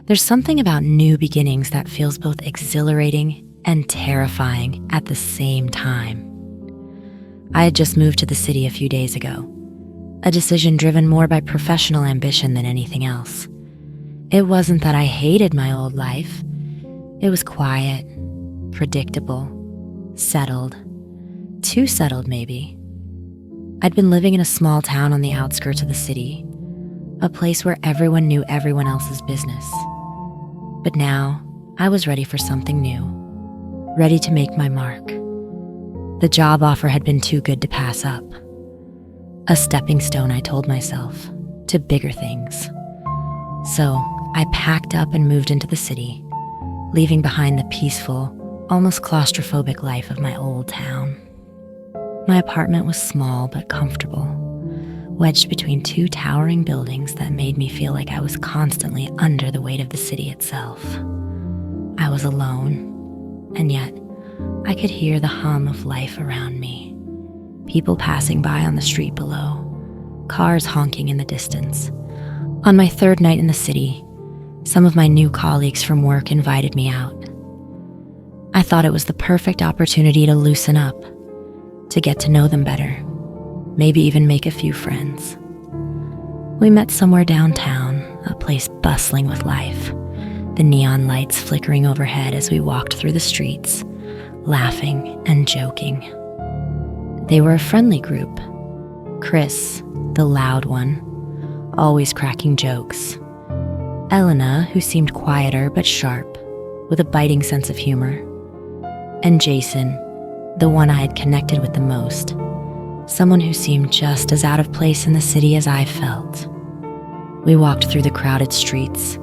There's something about new beginnings that feels both exhilarating and terrifying at the same time. I had just moved to the city a few days ago, a decision driven more by professional ambition than anything else. It wasn't that I hated my old life. It was quiet, predictable, settled. Too settled, maybe. I'd been living in a small town on the outskirts of the city, a place where everyone knew everyone else's business. But now, I was ready for something new, ready to make my mark. The job offer had been too good to pass up. A stepping stone, I told myself, to bigger things. So, I packed up and moved into the city, leaving behind the peaceful, almost claustrophobic life of my old town. My apartment was small but comfortable, wedged between two towering buildings that made me feel like I was constantly under the weight of the city itself. I was alone, and yet I could hear the hum of life around me. People passing by on the street below, cars honking in the distance. On my third night in the city, some of my new colleagues from work invited me out. I thought it was the perfect opportunity to loosen up, to get to know them better, maybe even make a few friends. We met somewhere downtown, a place bustling with life, the neon lights flickering overhead as we walked through the streets, laughing and joking. They were a friendly group. Chris, the loud one, always cracking jokes. Elena, who seemed quieter but sharp, with a biting sense of humor. And Jason, the one I had connected with the most, someone who seemed just as out of place in the city as I felt. We walked through the crowded streets,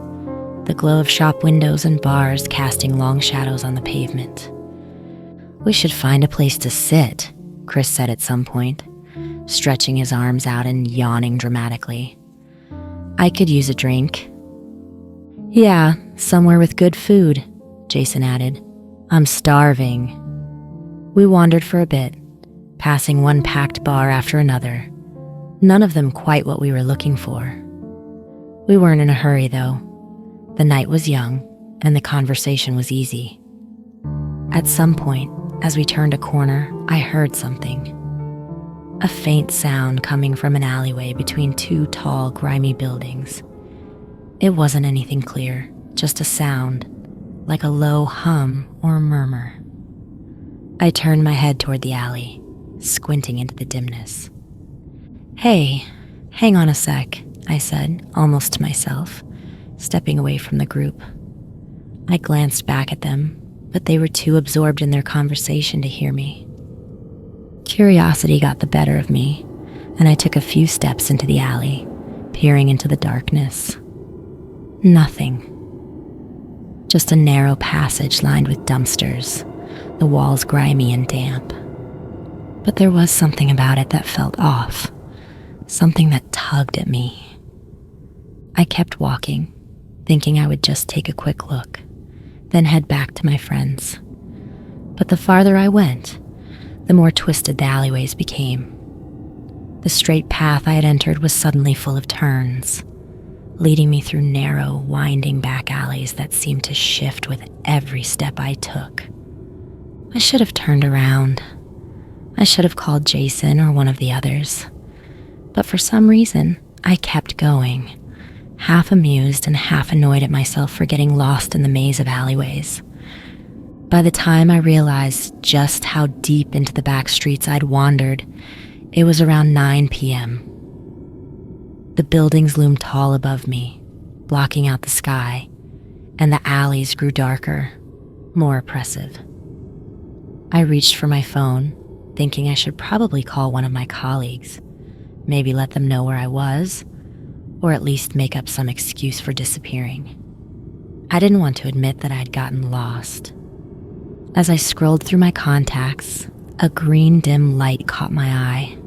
the glow of shop windows and bars casting long shadows on the pavement. "We should find a place to sit," Chris said at some point, stretching his arms out and yawning dramatically. "I could use a drink." "Yeah, somewhere with good food," Jason added. "I'm starving." We wandered for a bit, passing one packed bar after another, none of them quite what we were looking for. We weren't in a hurry, though. The night was young, and the conversation was easy. At some point, as we turned a corner, I heard something. A faint sound coming from an alleyway between two tall, grimy buildings. It wasn't anything clear, just a sound, like a low hum or murmur. I turned my head toward the alley, squinting into the dimness. "Hey, hang on a sec," I said, almost to myself, stepping away from the group. I glanced back at them, but they were too absorbed in their conversation to hear me. Curiosity got the better of me, and I took a few steps into the alley, peering into the darkness. Nothing. Just a narrow passage lined with dumpsters, the walls grimy and damp. But there was something about it that felt off, something that tugged at me. I kept walking, thinking I would just take a quick look, then head back to my friends. But the farther I went, the more twisted the alleyways became. The straight path I had entered was suddenly full of turns, leading me through narrow, winding back alleys that seemed to shift with every step I took. I should have turned around. I should have called Jason or one of the others. But for some reason, I kept going, half amused and half annoyed at myself for getting lost in the maze of alleyways. By the time I realized just how deep into the back streets I'd wandered, it was around 9 p.m. The buildings loomed tall above me, blocking out the sky, and the alleys grew darker, more oppressive. I reached for my phone, thinking I should probably call one of my colleagues, maybe let them know where I was, or at least make up some excuse for disappearing. I didn't want to admit that I'd gotten lost. As I scrolled through my contacts, a green dim light caught my eye.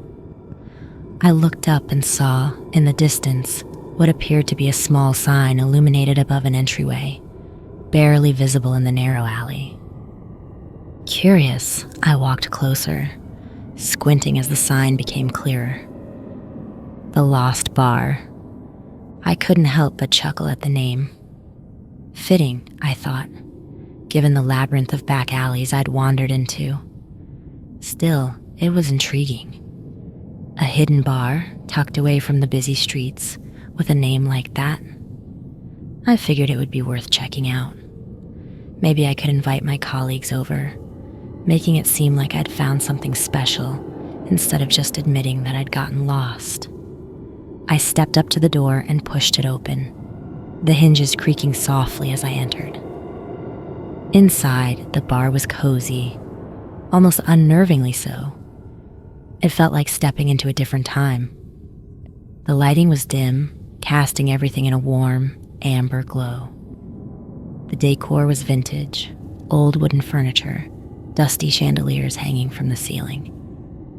I looked up and saw, in the distance, what appeared to be a small sign illuminated above an entryway, barely visible in the narrow alley. Curious, I walked closer, squinting as the sign became clearer. The Lost Bar. I couldn't help but chuckle at the name. Fitting, I thought, given the labyrinth of back alleys I'd wandered into. Still, it was intriguing. A hidden bar tucked away from the busy streets with a name like that. I figured it would be worth checking out. Maybe I could invite my colleagues over, making it seem like I'd found something special instead of just admitting that I'd gotten lost. I stepped up to the door and pushed it open, the hinges creaking softly as I entered. Inside, the bar was cozy, almost unnervingly so. It felt like stepping into a different time. The lighting was dim, casting everything in a warm, amber glow. The decor was vintage, old wooden furniture, dusty chandeliers hanging from the ceiling,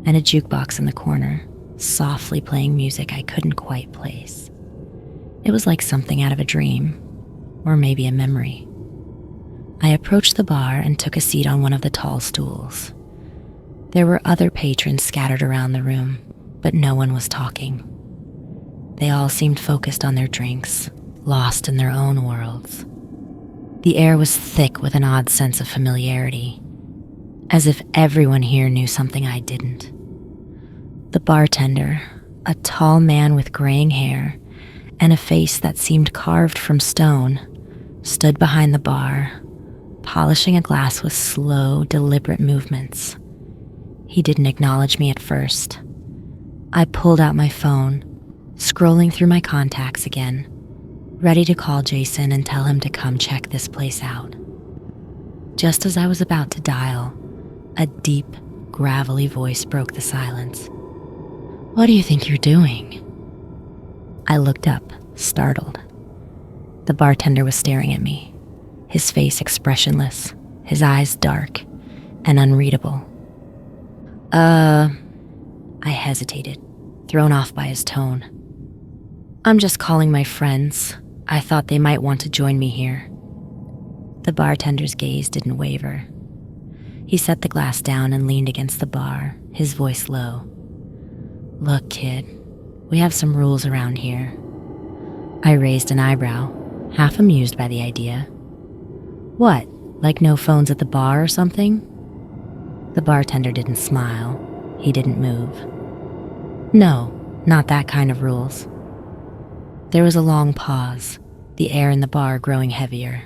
and a jukebox in the corner, softly playing music I couldn't quite place. It was like something out of a dream, or maybe a memory. I approached the bar and took a seat on one of the tall stools. There were other patrons scattered around the room, but no one was talking. They all seemed focused on their drinks, lost in their own worlds. The air was thick with an odd sense of familiarity, as if everyone here knew something I didn't. The bartender, a tall man with graying hair and a face that seemed carved from stone, stood behind the bar, polishing a glass with slow, deliberate movements. He didn't acknowledge me at first. I pulled out my phone, scrolling through my contacts again, ready to call Jason and tell him to come check this place out. Just as I was about to dial, a deep, gravelly voice broke the silence. "What do you think you're doing?" I looked up, startled. The bartender was staring at me, his face expressionless, his eyes dark and unreadable. I hesitated, thrown off by his tone. "I'm just calling my friends. I thought they might want to join me here." The bartender's gaze didn't waver. He set the glass down and leaned against the bar, his voice low. "Look, kid, we have some rules around here." I raised an eyebrow, half amused by the idea. "What, like no phones at the bar or something?" The bartender didn't smile. He didn't move. "No, not that kind of rules." There was a long pause, the air in the bar growing heavier.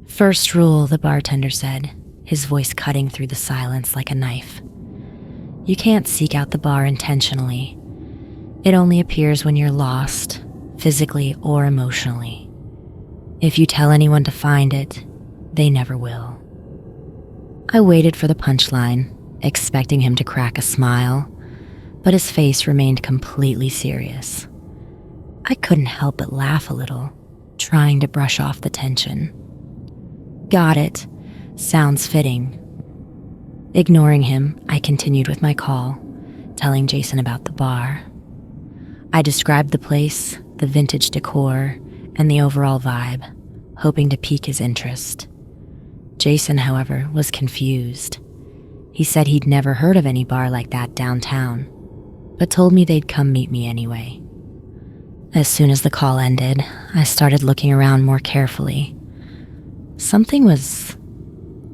"First rule," the bartender said, his voice cutting through the silence like a knife. "You can't seek out the bar intentionally. It only appears when you're lost, physically or emotionally. If you tell anyone to find it, they never will." I waited for the punchline, expecting him to crack a smile, but his face remained completely serious. I couldn't help but laugh a little, trying to brush off the tension. "Got it. Sounds fitting." Ignoring him, I continued with my call, telling Jason about the bar. I described the place, the vintage decor, and the overall vibe, hoping to pique his interest. Jason, however, was confused. He said he'd never heard of any bar like that downtown, but told me they'd come meet me anyway. As soon as the call ended, I started looking around more carefully. Something was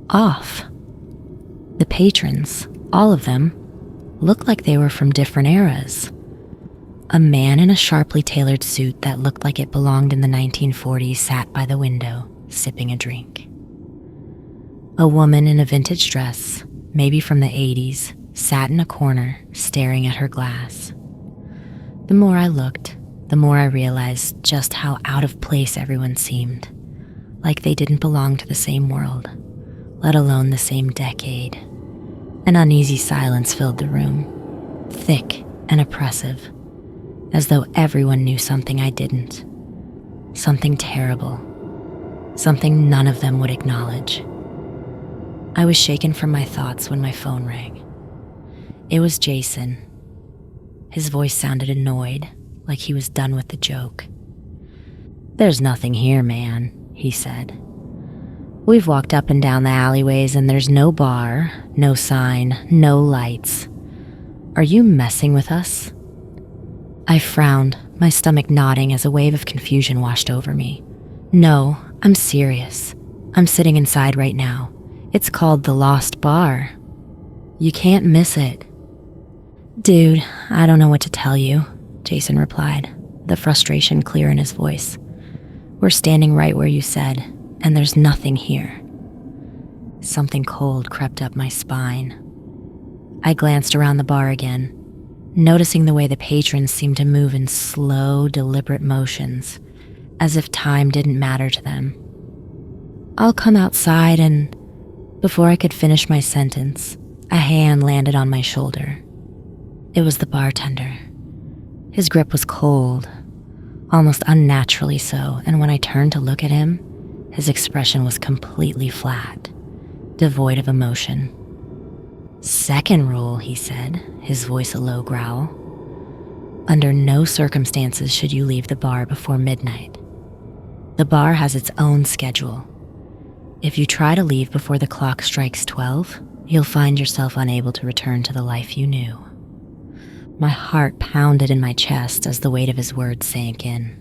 off. The patrons, all of them, looked like they were from different eras. A man in a sharply tailored suit that looked like it belonged in the 1940s sat by the window, sipping a drink. A woman in a vintage dress, maybe from the 80s, sat in a corner, staring at her glass. The more I looked, the more I realized just how out of place everyone seemed, like they didn't belong to the same world, let alone the same decade. An uneasy silence filled the room, thick and oppressive, as though everyone knew something I didn't. Something terrible. Something none of them would acknowledge. I was shaken from my thoughts when my phone rang. It was Jason. His voice sounded annoyed, like he was done with the joke. "There's nothing here, man," he said. "We've walked up and down the alleyways and there's no bar, no sign, no lights. Are you messing with us?" I frowned, my stomach knotting as a wave of confusion washed over me. "No, I'm serious. I'm sitting inside right now. It's called the Lost Bar. You can't miss it. Dude, I don't know what to tell you, Jason replied, the frustration clear in his voice. We're standing right where you said, and there's nothing here. Something cold crept up my spine. I glanced around the bar again, noticing the way the patrons seemed to move in slow, deliberate motions, as if time didn't matter to them. I'll come outside and... Before I could finish my sentence, a hand landed on my shoulder. It was the bartender. His grip was cold, almost unnaturally so, and when I turned to look at him, his expression was completely flat, devoid of emotion. Second rule, he said, his voice a low growl. Under no circumstances should you leave the bar before midnight. The bar has its own schedule. If you try to leave before the clock strikes 12, you'll find yourself unable to return to the life you knew. My heart pounded in my chest as the weight of his words sank in.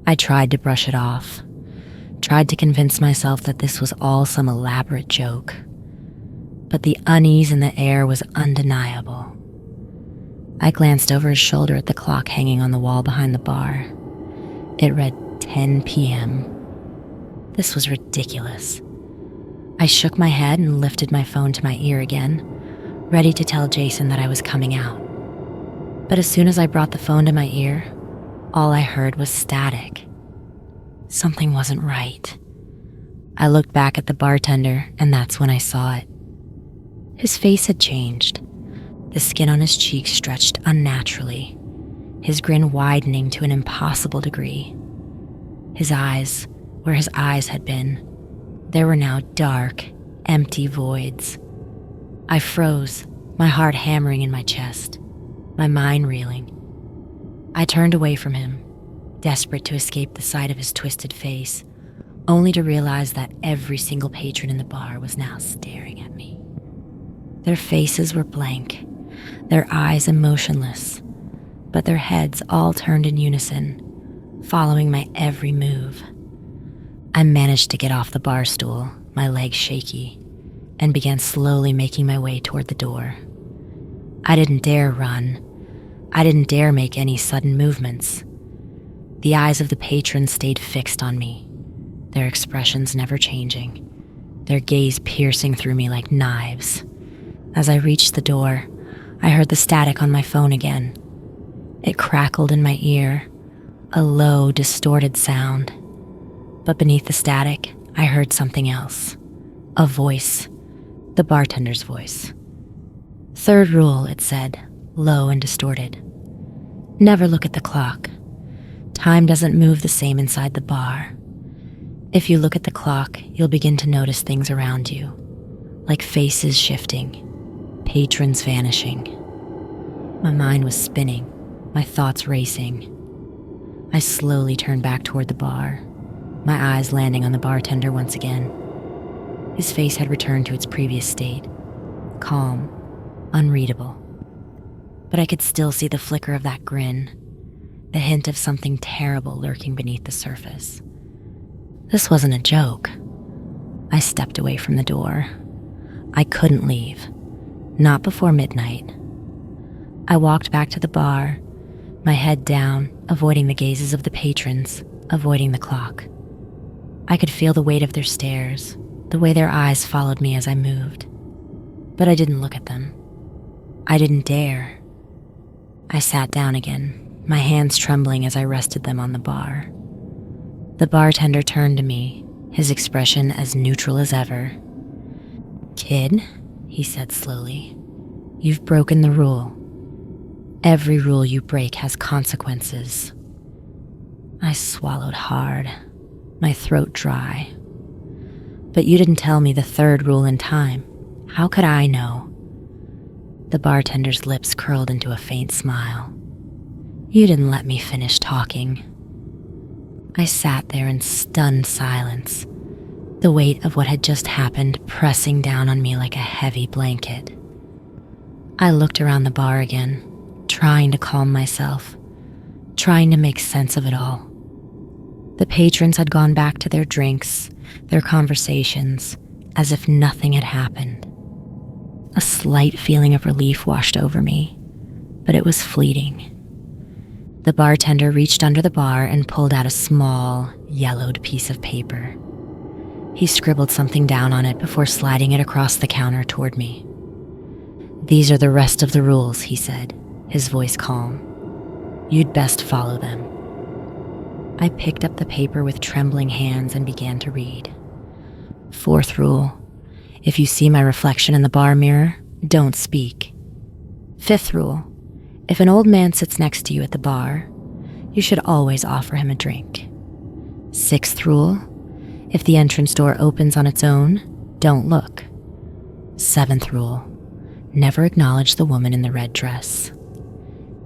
I tried to brush it off, tried to convince myself that this was all some elaborate joke. But the unease in the air was undeniable. I glanced over his shoulder at the clock hanging on the wall behind the bar. It read 10 p.m. This was ridiculous. I shook my head and lifted my phone to my ear again, ready to tell Jason that I was coming out. But as soon as I brought the phone to my ear, all I heard was static. Something wasn't right. I looked back at the bartender, and that's when I saw it. His face had changed. The skin on his cheeks stretched unnaturally, his grin widening to an impossible degree. His eyes, where his eyes had been, there were now dark, empty voids. I froze, my heart hammering in my chest, my mind reeling. I turned away from him, desperate to escape the sight of his twisted face, only to realize that every single patron in the bar was now staring at me. Their faces were blank, their eyes emotionless, but their heads all turned in unison, following my every move. I managed to get off the bar stool, my legs shaky, and began slowly making my way toward the door. I didn't dare run. I didn't dare make any sudden movements. The eyes of the patrons stayed fixed on me, their expressions never changing, their gaze piercing through me like knives. As I reached the door, I heard the static on my phone again. It crackled in my ear, a low, distorted sound. But beneath the static, I heard something else. A voice, the bartender's voice. Third rule, it said, low and distorted. Never look at the clock. Time doesn't move the same inside the bar. If you look at the clock, you'll begin to notice things around you, like faces shifting, patrons vanishing. My mind was spinning, my thoughts racing. I slowly turned back toward the bar, my eyes landing on the bartender once again. His face had returned to its previous state, calm, unreadable. But I could still see the flicker of that grin, the hint of something terrible lurking beneath the surface. This wasn't a joke. I stepped away from the door. I couldn't leave, not before midnight. I walked back to the bar, my head down, avoiding the gazes of the patrons, avoiding the clock. I could feel the weight of their stares, the way their eyes followed me as I moved. But I didn't look at them. I didn't dare. I sat down again, my hands trembling as I rested them on the bar. The bartender turned to me, his expression as neutral as ever. "Kid," he said slowly, "you've broken the rule. Every rule you break has consequences." I swallowed hard, my throat dry. "But you didn't tell me the third rule in time. How could I know?" The bartender's lips curled into a faint smile. "You didn't let me finish talking." I sat there in stunned silence, the weight of what had just happened pressing down on me like a heavy blanket. I looked around the bar again, trying to calm myself, trying to make sense of it all. The patrons had gone back to their drinks, their conversations, as if nothing had happened. A slight feeling of relief washed over me, but it was fleeting. The bartender reached under the bar and pulled out a small, yellowed piece of paper. He scribbled something down on it before sliding it across the counter toward me. "These are the rest of the rules," he said, his voice calm. "You'd best follow them." I picked up the paper with trembling hands and began to read. "Fourth rule, if you see my reflection in the bar mirror, don't speak. Fifth rule, if an old man sits next to you at the bar, you should always offer him a drink. Sixth rule, if the entrance door opens on its own, don't look. Seventh rule, never acknowledge the woman in the red dress.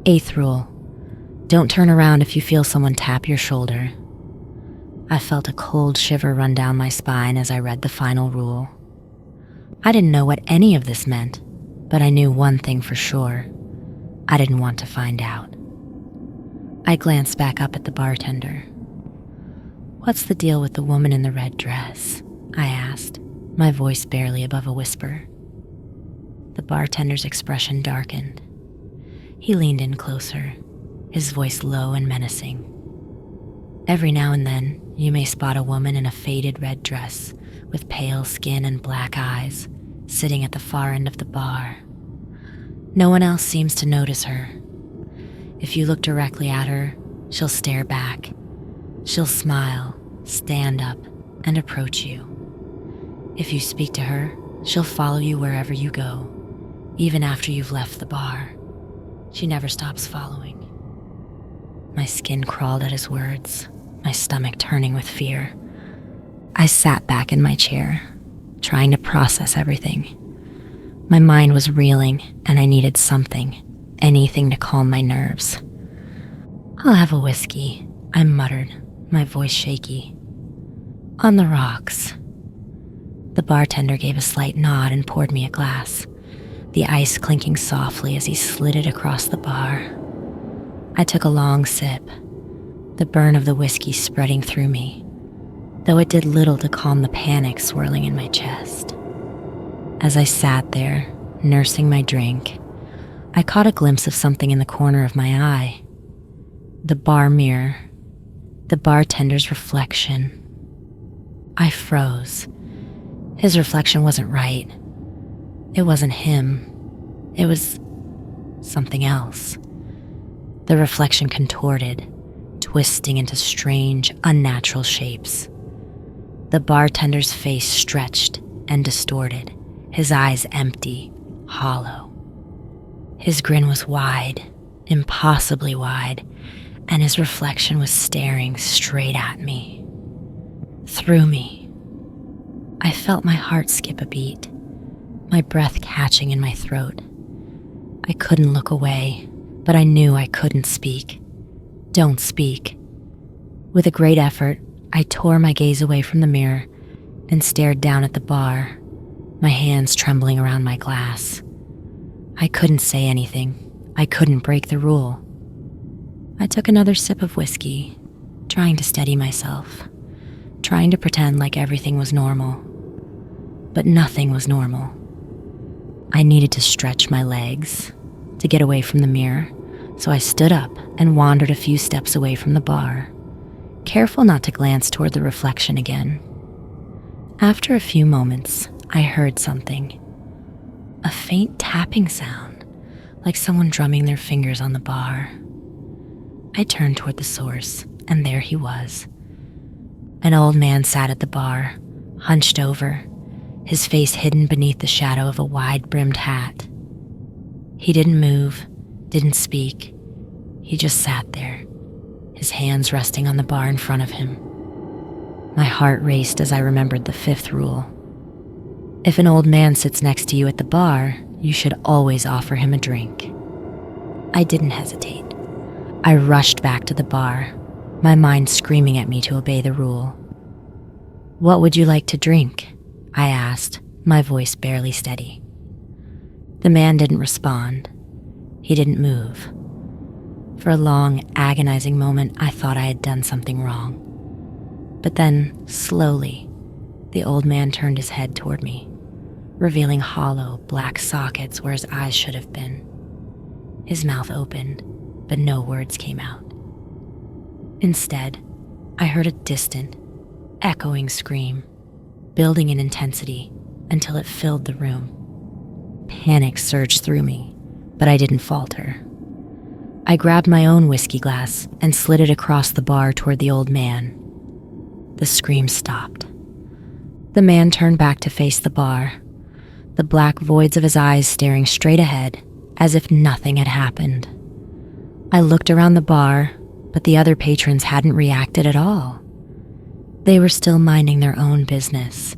Eighth rule, don't turn around if you feel someone tap your shoulder." I felt a cold shiver run down my spine as I read the final rule. I didn't know what any of this meant, but I knew one thing for sure. I didn't want to find out. I glanced back up at the bartender. "What's the deal with the woman in the red dress?" I asked, my voice barely above a whisper. The bartender's expression darkened. He leaned in closer, his voice low and menacing. "Every now and then, you may spot a woman in a faded red dress with pale skin and black eyes sitting at the far end of the bar. No one else seems to notice her. If you look directly at her, she'll stare back. She'll smile, stand up, and approach you. If you speak to her, she'll follow you wherever you go, even after you've left the bar. She never stops following." My skin crawled at his words, my stomach turning with fear. I sat back in my chair, trying to process everything. My mind was reeling, and I needed something, anything to calm my nerves. "I'll have a whiskey," I muttered, my voice shaky. "On the rocks." The bartender gave a slight nod and poured me a glass, the ice clinking softly as he slid it across the bar. I took a long sip, the burn of the whiskey spreading through me, though it did little to calm the panic swirling in my chest. As I sat there, nursing my drink, I caught a glimpse of something in the corner of my eye. The bar mirror, the bartender's reflection. I froze. His reflection wasn't right. It wasn't him. It was something else. The reflection contorted, twisting into strange, unnatural shapes. The bartender's face stretched and distorted, his eyes empty, hollow. His grin was wide, impossibly wide, and his reflection was staring straight at me. Through me. I felt my heart skip a beat, my breath catching in my throat. I couldn't look away, but I knew I couldn't speak. Don't speak. With a great effort, I tore my gaze away from the mirror and stared down at the bar, my hands trembling around my glass. I couldn't say anything. I couldn't break the rule. I took another sip of whiskey, trying to steady myself, trying to pretend like everything was normal. But nothing was normal. I needed to stretch my legs to get away from the mirror, so I stood up and wandered a few steps away from the bar, careful not to glance toward the reflection again. After a few moments, I heard something. A faint tapping sound, like someone drumming their fingers on the bar. I turned toward the source, and there he was. An old man sat at the bar, hunched over, his face hidden beneath the shadow of a wide-brimmed hat. He didn't move, didn't speak. He just sat there, his hands resting on the bar in front of him. My heart raced as I remembered the fifth rule. If an old man sits next to you at the bar, you should always offer him a drink. I didn't hesitate. I rushed back to the bar, my mind screaming at me to obey the rule. "What would you like to drink?" I asked, my voice barely steady. The man didn't respond. He didn't move. For a long, agonizing moment, I thought I had done something wrong. But then, slowly, the old man turned his head toward me, revealing hollow, black sockets where his eyes should have been. His mouth opened, but no words came out. Instead, I heard a distant, echoing scream, building in intensity until it filled the room. Panic surged through me, but I didn't falter. I grabbed my own whiskey glass and slid it across the bar toward the old man. The scream stopped. The man turned back to face the bar, the black voids of his eyes staring straight ahead as if nothing had happened. I looked around the bar, but the other patrons hadn't reacted at all. They were still minding their own business,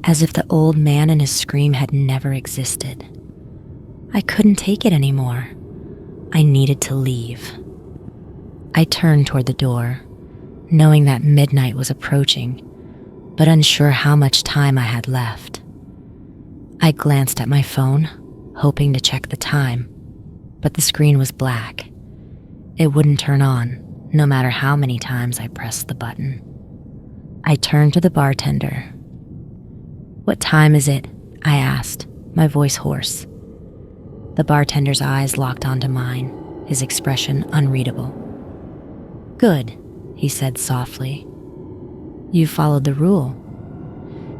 as if the old man and his scream had never existed. I couldn't take it anymore. I needed to leave. I turned toward the door, knowing that midnight was approaching, but unsure how much time I had left. I glanced at my phone, hoping to check the time, but the screen was black. It wouldn't turn on, no matter how many times I pressed the button. I turned to the bartender. "What time is it?" I asked, my voice hoarse. The bartender's eyes locked onto mine, his expression unreadable. "Good," he said softly. "You followed the rule."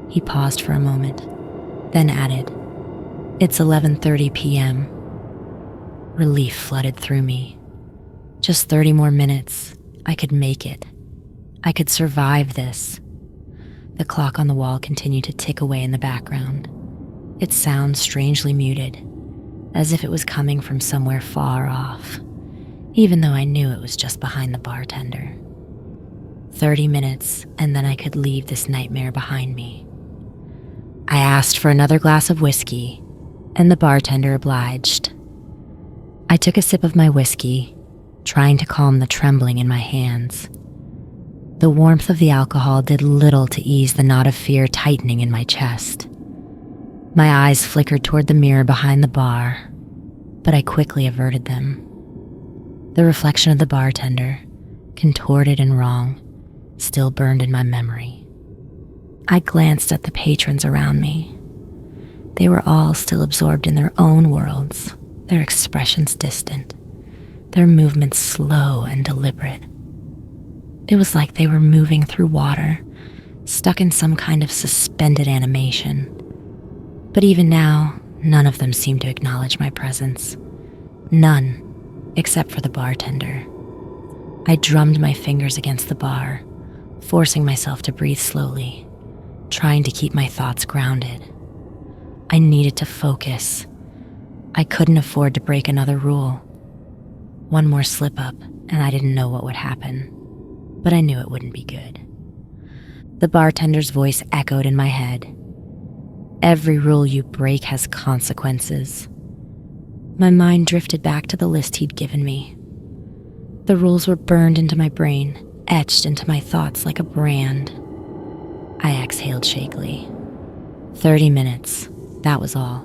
He paused for a moment, then added, "It's 11:30 p.m. Relief flooded through me. Just 30 more minutes. I could make it. I could survive this. The clock on the wall continued to tick away in the background, its sound strangely muted, as if it was coming from somewhere far off, even though I knew it was just behind the bartender. 30 minutes, and then I could leave this nightmare behind me. I asked for another glass of whiskey, and the bartender obliged. I took a sip of my whiskey, trying to calm the trembling in my hands. The warmth of the alcohol did little to ease the knot of fear tightening in my chest. My eyes flickered toward the mirror behind the bar, but I quickly averted them. The reflection of the bartender, contorted and wrong, still burned in my memory. I glanced at the patrons around me. They were all still absorbed in their own worlds, their expressions distant, their movements slow and deliberate. It was like they were moving through water, stuck in some kind of suspended animation. But even now, none of them seemed to acknowledge my presence. None, except for the bartender. I drummed my fingers against the bar, forcing myself to breathe slowly, trying to keep my thoughts grounded. I needed to focus. I couldn't afford to break another rule. One more slip up, and I didn't know what would happen, but I knew it wouldn't be good. The bartender's voice echoed in my head. "Every rule you break has consequences." My mind drifted back to the list he'd given me. The rules were burned into my brain, etched into my thoughts like a brand. I exhaled shakily. 30 minutes, that was all.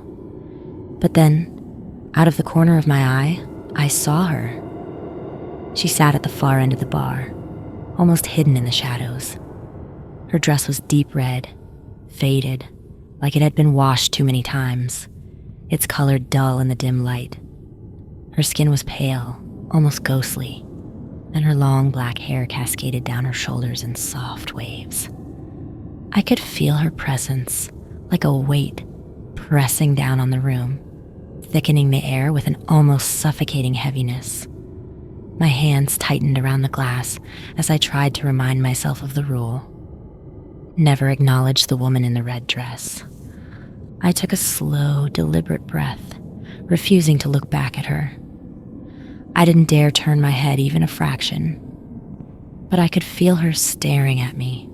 But then, out of the corner of my eye, I saw her. She sat at the far end of the bar, almost hidden in the shadows. Her dress was deep red, faded, like it had been washed too many times, its color dull in the dim light. Her skin was pale, almost ghostly, and her long black hair cascaded down her shoulders in soft waves. I could feel her presence, like a weight, pressing down on the room, thickening the air with an almost suffocating heaviness. My hands tightened around the glass as I tried to remind myself of the rule. Never acknowledge the woman in the red dress. I took a slow, deliberate breath, refusing to look back at her. I didn't dare turn my head even a fraction, but I could feel her staring at me.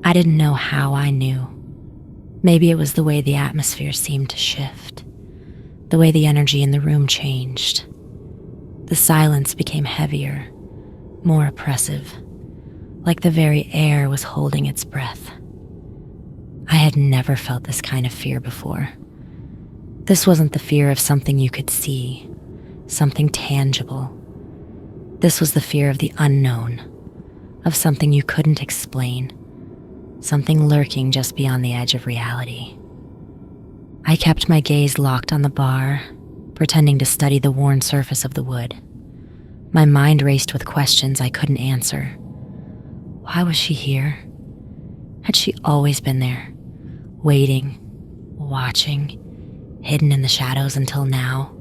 I didn't know how I knew. Maybe it was the way the atmosphere seemed to shift, the way the energy in the room changed. The silence became heavier, more oppressive, like the very air was holding its breath. I had never felt this kind of fear before. This wasn't the fear of something you could see, something tangible. This was the fear of the unknown, of something you couldn't explain, something lurking just beyond the edge of reality. I kept my gaze locked on the bar, pretending to study the worn surface of the wood. My mind raced with questions I couldn't answer. Why was she here? Had she always been there, waiting, watching, hidden in the shadows until now?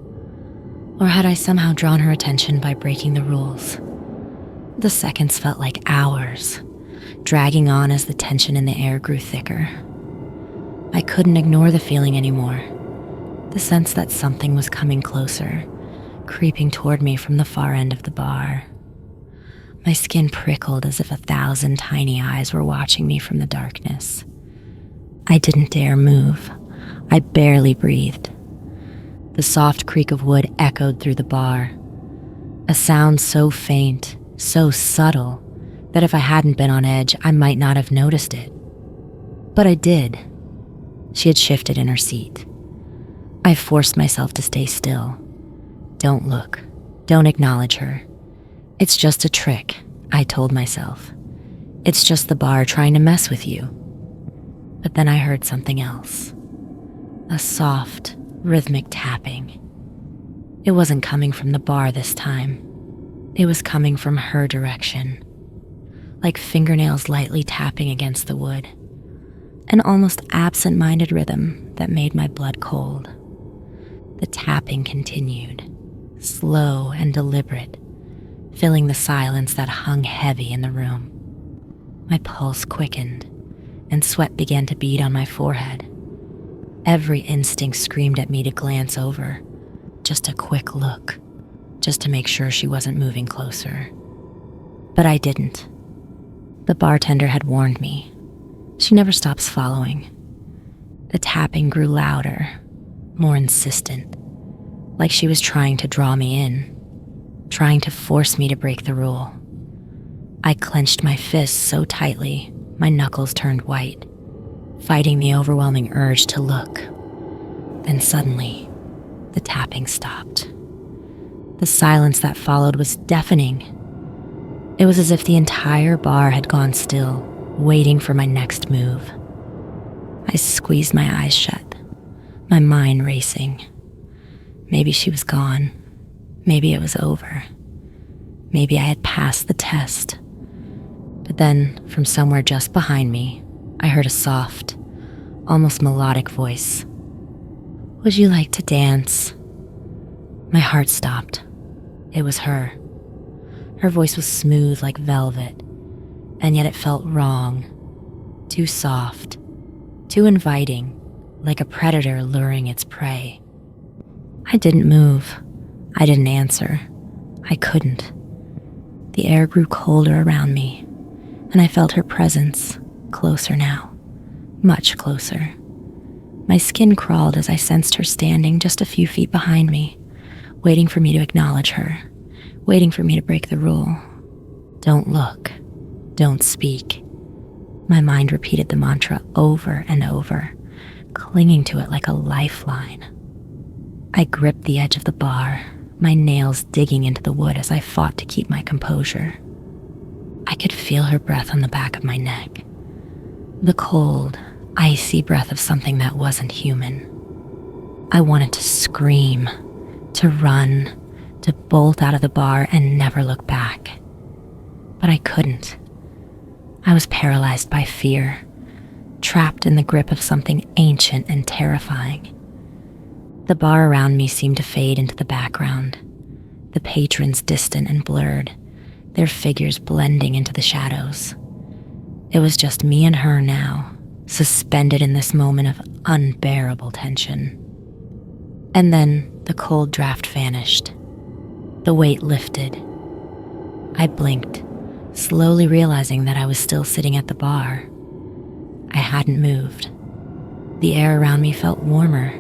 Or had I somehow drawn her attention by breaking the rules? The seconds felt like hours, dragging on as the tension in the air grew thicker. I couldn't ignore the feeling anymore, the sense that something was coming closer, creeping toward me from the far end of the bar. My skin prickled as if 1,000 tiny eyes were watching me from the darkness. I didn't dare move. I barely breathed. The soft creak of wood echoed through the bar, a sound so faint, so subtle, that if I hadn't been on edge, I might not have noticed it. But I did. She had shifted in her seat. I forced myself to stay still. Don't look. Don't acknowledge her. It's just a trick, I told myself. It's just the bar trying to mess with you. But then I heard something else. A soft, rhythmic tapping. It wasn't coming from the bar this time. It was coming from her direction, like fingernails lightly tapping against the wood. An almost absent-minded rhythm that made my blood cold. The tapping continued, slow and deliberate, filling the silence that hung heavy in the room. My pulse quickened, and sweat began to bead on my forehead. Every instinct screamed at me to glance over, just a quick look, just to make sure she wasn't moving closer. But I didn't. The bartender had warned me. She never stops following. The tapping grew louder, more insistent, like she was trying to draw me in, trying to force me to break the rule. I clenched my fists so tightly, my knuckles turned white, fighting the overwhelming urge to look. Then suddenly, the tapping stopped. The silence that followed was deafening. It was as if the entire bar had gone still, waiting for my next move. I squeezed my eyes shut, my mind racing. Maybe she was gone. Maybe it was over. Maybe I had passed the test. But then, from somewhere just behind me, I heard a soft, almost melodic voice. "Would you like to dance?" My heart stopped. It was her. Her voice was smooth like velvet, and yet it felt wrong, too soft, too inviting, like a predator luring its prey. I didn't move. I didn't answer. I couldn't. The air grew colder around me, and I felt her presence, closer now, much closer. My skin crawled as I sensed her standing just a few feet behind me, waiting for me to acknowledge her, waiting for me to break the rule. Don't look. Don't speak. My mind repeated the mantra over and over, clinging to it like a lifeline. I gripped the edge of the bar, my nails digging into the wood as I fought to keep my composure. I could feel her breath on the back of my neck, the cold, icy breath of something that wasn't human. I wanted to scream, to run, to bolt out of the bar and never look back. But I couldn't. I was paralyzed by fear, trapped in the grip of something ancient and terrifying. The bar around me seemed to fade into the background, the patrons distant and blurred, their figures blending into the shadows. It was just me and her now, suspended in this moment of unbearable tension. And then the cold draft vanished. The weight lifted. I blinked, slowly realizing that I was still sitting at the bar. I hadn't moved. The air around me felt warmer,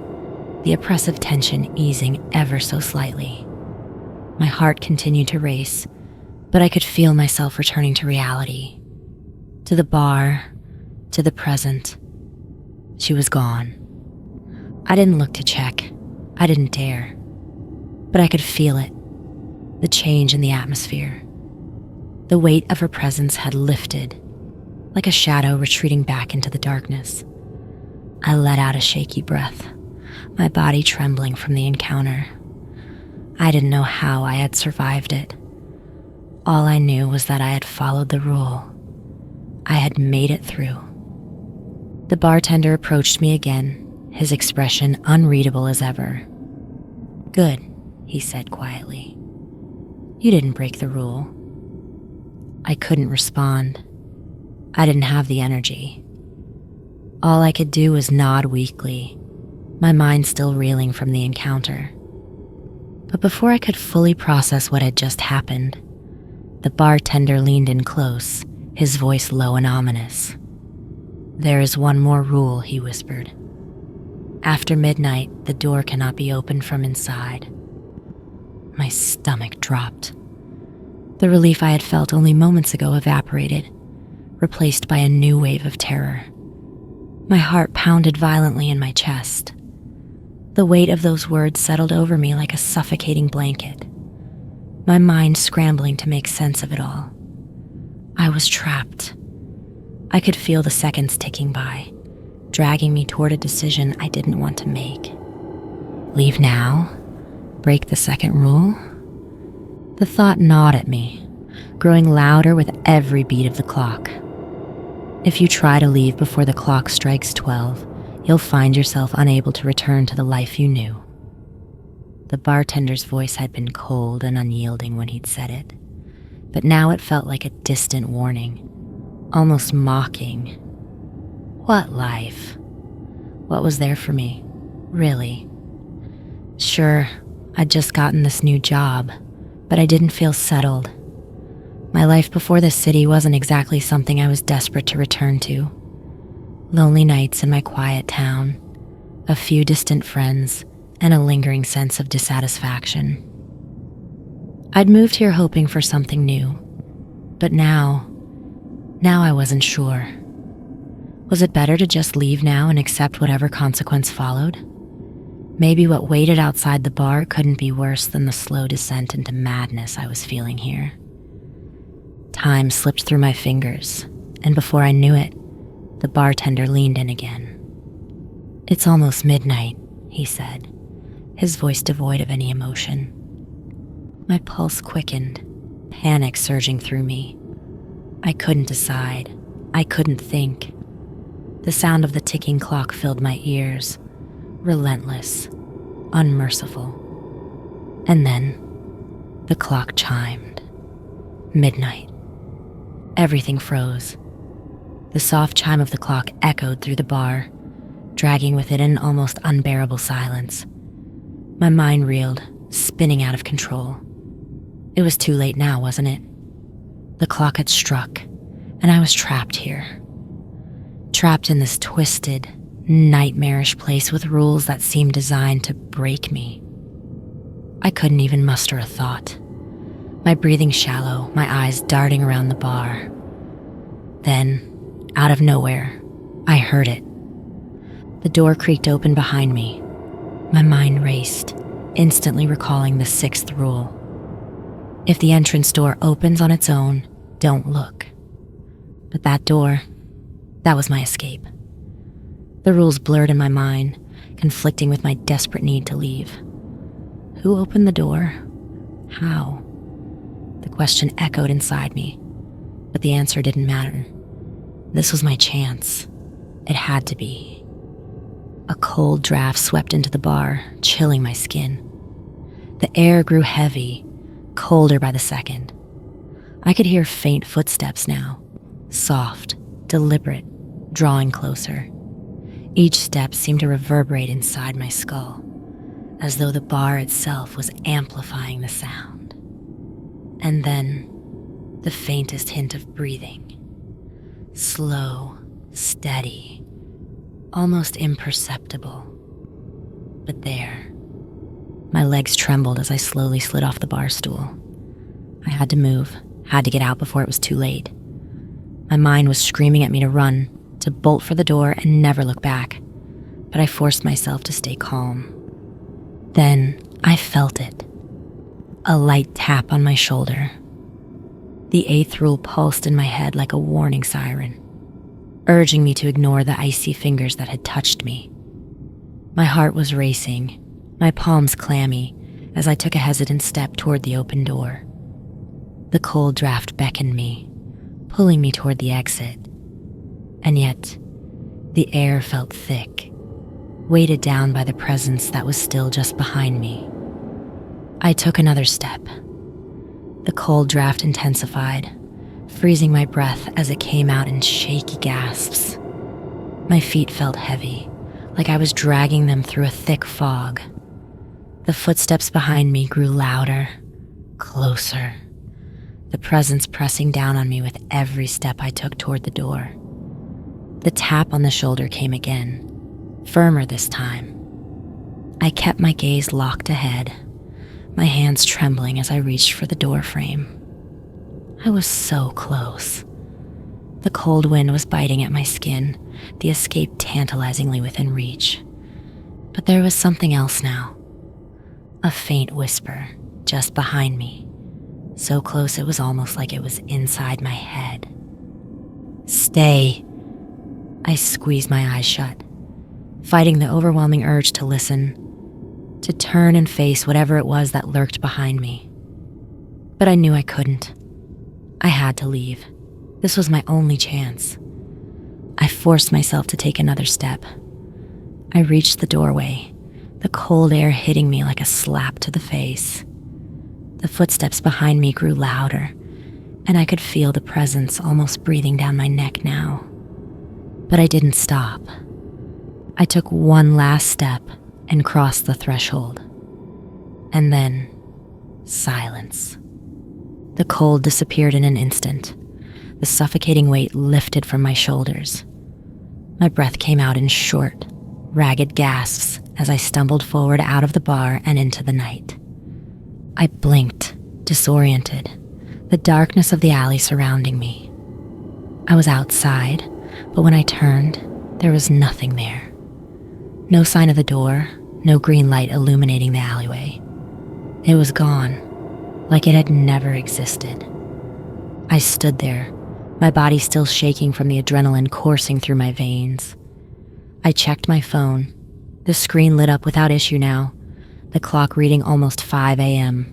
the oppressive tension easing ever so slightly. My heart continued to race, but I could feel myself returning to reality, to the bar, to the present. She was gone. I didn't look to check. I didn't dare. But I could feel it, the change in the atmosphere. The weight of her presence had lifted, like a shadow retreating back into the darkness. I let out a shaky breath, my body trembling from the encounter. I didn't know how I had survived it. All I knew was that I had followed the rule. I had made it through. The bartender approached me again, his expression unreadable as ever. "Good," he said quietly. "You didn't break the rule." I couldn't respond. I didn't have the energy. All I could do was nod weakly, my mind still reeling from the encounter. But before I could fully process what had just happened, the bartender leaned in close, his voice low and ominous. "There is one more rule," he whispered. "After midnight, the door cannot be opened from inside." My stomach dropped. The relief I had felt only moments ago evaporated, replaced by a new wave of terror. My heart pounded violently in my chest. The weight of those words settled over me like a suffocating blanket, my mind scrambling to make sense of it all. I was trapped. I could feel the seconds ticking by, dragging me toward a decision I didn't want to make. Leave now? Break the second rule? The thought gnawed at me, growing louder with every beat of the clock. If you try to leave before the clock strikes 12, you'll find yourself unable to return to the life you knew. The bartender's voice had been cold and unyielding when he'd said it, but now it felt like a distant warning, almost mocking. What life? What was there for me, really? Sure, I'd just gotten this new job, but I didn't feel settled. My life before this city wasn't exactly something I was desperate to return to. Lonely nights in my quiet town, a few distant friends, and a lingering sense of dissatisfaction. I'd moved here hoping for something new, but now I wasn't sure. Was it better to just leave now and accept whatever consequence followed? Maybe what waited outside the bar couldn't be worse than the slow descent into madness I was feeling here. Time slipped through my fingers, and before I knew it, the bartender leaned in again. "It's almost midnight," he said, his voice devoid of any emotion. My pulse quickened, panic surging through me. I couldn't decide. I couldn't think. The sound of the ticking clock filled my ears, relentless, unmerciful. And then the clock chimed. Midnight. Everything froze. The soft chime of the clock echoed through the bar, dragging with it an almost unbearable silence. My mind reeled, spinning out of control. It was too late now, wasn't it? The clock had struck, and I was trapped here. Trapped in this twisted, nightmarish place with rules that seemed designed to break me. I couldn't even muster a thought. My breathing shallow, my eyes darting around the bar. Then, out of nowhere, I heard it. The door creaked open behind me. My mind raced, instantly recalling the 6th rule. If the entrance door opens on its own, don't look. But that door, that was my escape. The rules blurred in my mind, conflicting with my desperate need to leave. Who opened the door? How? The question echoed inside me, but the answer didn't matter. This was my chance. It had to be. A cold draft swept into the bar, chilling my skin. The air grew heavy, colder by the second. I could hear faint footsteps now, soft, deliberate, drawing closer. Each step seemed to reverberate inside my skull, as though the bar itself was amplifying the sound. And then, the faintest hint of breathing. Slow, steady, almost imperceptible. But there. My legs trembled as I slowly slid off the bar stool. I had to move, had to get out before it was too late. My mind was screaming at me to run, to bolt for the door and never look back, but I forced myself to stay calm. Then I felt it. A light tap on my shoulder. The eighth rule pulsed in my head like a warning siren, urging me to ignore the icy fingers that had touched me. My heart was racing, my palms clammy, as I took a hesitant step toward the open door. The cold draft beckoned me, pulling me toward the exit. And yet, the air felt thick, weighted down by the presence that was still just behind me. I took another step. The cold draft intensified, freezing my breath as it came out in shaky gasps. My feet felt heavy, like I was dragging them through a thick fog. The footsteps behind me grew louder, closer, the presence pressing down on me with every step I took toward the door. The tap on the shoulder came again, firmer this time. I kept my gaze locked ahead, my hands trembling as I reached for the door frame. I was so close. The cold wind was biting at my skin, the escape tantalizingly within reach. But there was something else now. A faint whisper just behind me, so close it was almost like it was inside my head. "Stay." I squeezed my eyes shut, fighting the overwhelming urge to listen, to turn and face whatever it was that lurked behind me. But I knew I couldn't. I had to leave. This was my only chance. I forced myself to take another step. I reached the doorway, the cold air hitting me like a slap to the face. The footsteps behind me grew louder, and I could feel the presence almost breathing down my neck now. But I didn't stop. I took one last step and crossed the threshold. And then, silence. The cold disappeared in an instant. The suffocating weight lifted from my shoulders. My breath came out in short, ragged gasps as I stumbled forward out of the bar and into the night. I blinked, disoriented, the darkness of the alley surrounding me. I was outside, but when I turned, there was nothing there. No sign of the door, no green light illuminating the alleyway. It was gone, like it had never existed. I stood there, my body still shaking from the adrenaline coursing through my veins. I checked my phone. The screen lit up without issue now, the clock reading almost 5 a.m.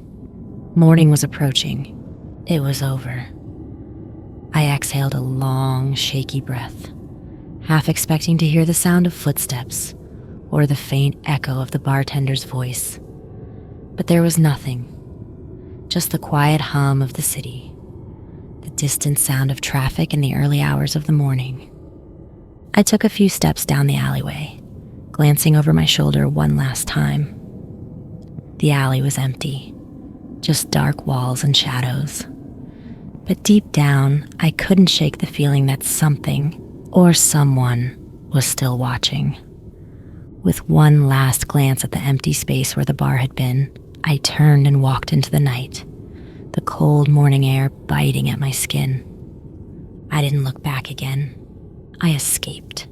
Morning was approaching. It was over. I exhaled a long, shaky breath, half expecting to hear the sound of footsteps or the faint echo of the bartender's voice. But there was nothing, just the quiet hum of the city, the distant sound of traffic in the early hours of the morning. I took a few steps down the alleyway, glancing over my shoulder one last time. The alley was empty, just dark walls and shadows. But deep down, I couldn't shake the feeling that something or someone was still watching. With one last glance at the empty space where the bar had been, I turned and walked into the night, the cold morning air biting at my skin. I didn't look back again. I escaped.